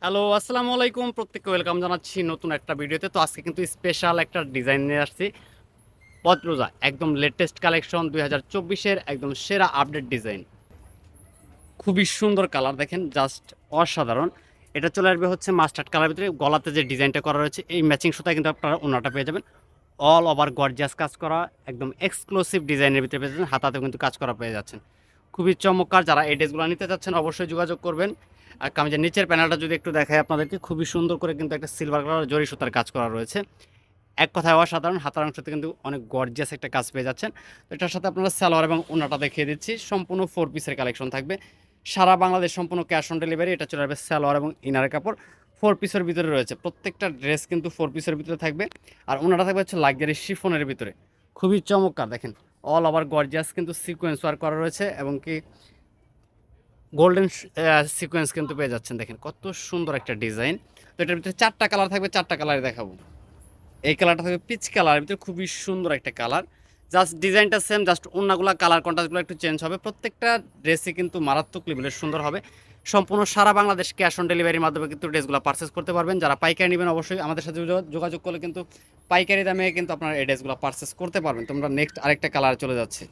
Hello, আসসালামু আলাইকুম। প্রত্যেককে ওয়েলকাম জানাচ্ছি নতুন একটা ভিডিওতে। তো আজকে কিন্তু স্পেশাল একটা ডিজাইন নিয়ে আসছি। পদরোজা একদম লেটেস্ট কালেকশন ২০২৪ এর একদম সেরা আপডেট ডিজাইন। খুবই সুন্দর কালার দেখেন, জাস্ট অসাধারণ। এটা চলে আসবে হচ্ছে মাস্টার্ড কালারের ভিতরে। গলাতে যে ডিজাইনটা করা রয়েছে এই ম্যাচিং সুতায় কিন্তু আপনারা ওড়নাটা পেয়ে যাবেন। অল ওভার গর্জিয়াস কাজ করা, একদম এক্সক্লুসিভ ডিজাইনের ভিতরে পেয়ে যাচ্ছেন। হাতাতেও কিন্তু কাজ করা পেয়ে যাচ্ছেন। খুবই চমৎকার। যারা এই ড্রেসগুলো নিতে চাচ্ছেন অবশ্যই যোগাযোগ করবেন। আর আমি যে নিচের প্যানেলটা যদি একটু দেখাই আপনাদেরকে, খুবই সুন্দর করে কিন্তু একটা সিলভার কালার জরি সুতার কাজ করা রয়েছে। এক কথায় অসাধারণ। হাতার অংশতে কিন্তু অনেক গর্জিয়াস একটা কাজ পেয়ে যাচ্ছেন। তো এটার সাথে আপনারা সালোয়ার এবং ওড়নাটা দেখিয়ে দিচ্ছি। সম্পূর্ণ 4 পিসের কালেকশন থাকবে। সারা বাংলাদেশ সম্পূর্ণ ক্যাশ অন ডেলিভারি। এটা চলে আসবে সালোয়ার এবং ইনারের কাপড় 4 পিসের ভিতরে রয়েছে। প্রত্যেকটা ড্রেস কিন্তু 4 পিসের ভিতরে থাকবে। আর ওড়নাটা থাকবে হচ্ছে লাক্সারি শিফনের ভিতরে। খুবই চমৎকার দেখেন। অল ওভার গর্জিয়াস কিন্তু সিকোয়েন্স ওয়ার্ক করা রয়েছে এবং কি গোল্ডেন সিকোয়েন্স কিন্তু পেয়ে যাচ্ছেন। দেখেন কত সুন্দর একটা ডিজাইন। তো এটার ভিতরে 4টা কালার থাকবে, 4টা কালারে দেখাবো। এই কালারটা থাকবে পিচ কালারের ভিতরে, খুবই সুন্দর একটা কালার। জাস্ট ডিজাইনটা সেম, জাস্ট ওড়নাগুলা কালার কন্ট্রাস্টগুলো একটু চেঞ্জ হবে। প্রত্যেকটা ড্রেসই কিন্তু মারাত্মক লেভেলের সুন্দর হবে। সম্পূর্ণ সারা বাংলাদেশ ক্যাশ অন ডেলিভারির মাধ্যমে কিন্তু ড্রেসগুলো পারচেস করতে পারবেন। যারা পাইকারি নেবেন অবশ্যই আমাদের সাথে যোগাযোগ করলে কিন্তু পাইকারি দামে কিন্তু আপনারা এই ড্রেসগুলো পারচেস করতে পারবেন। তোমরা নেক্সট আরেকটা কালার চলে যাচ্ছে।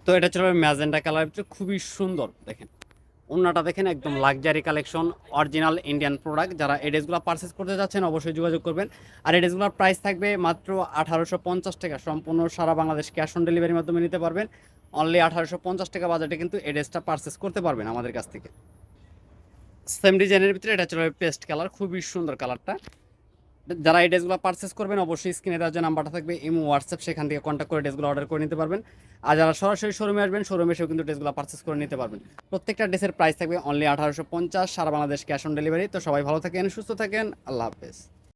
তো এটা চলে ম্যাজেন্টা কালারের ভিতরে, খুবই সুন্দর দেখেন। ওড়নাটা দেখেন, একদম luxury collection, original Indian product. যারা এই ড্রেসগুলো পারচেস করতে যাচ্ছেন অবশ্যই যোগাযোগ করবেন। আর এই ড্রেসগুলোর প্রাইস থাকবে মাত্র 1850 টাকা। সম্পূর্ণ সারা বাংলাদেশ ক্যাশ অন ডেলিভারির মাধ্যমে নিতে পারবেন। অনলি 1850 টাকা বাজেটে কিন্তু এই ড্রেসটা পারচেস করতে পারবেন আমাদের কাছ থেকে। সেম ডিজাইনের ভিতরে এটা চলে পেস্ট কালার, খুবই সুন্দর কালারটা। যারা এই ড্রেসগুলো পারচেস করবেন অবশ্যই স্ক্রিনে দেওয়ার যে নাম্বারটা থাকবে ইমো হোয়াটসঅ্যাপ, সেখান থেকে কন্ট্যাক্ট করে ড্রেসগুলো অর্ডার করে নিতে পারবেন। আর যারা সরাসরি শোরুমে আসবেন, শোরুমে এসেও কিন্তু ড্রেসগুলো পারচেস করে নিতে পারবেন। প্রত্যেকটা ড্রেসের প্রাইস থাকবে অনলি 1850, সারা বাংলাদেশ ক্যাশ অন ডেলিভারি। তো সবাই ভালো থাকেন, সুস্থ থাকেন, আল্লাহ হাফেজ।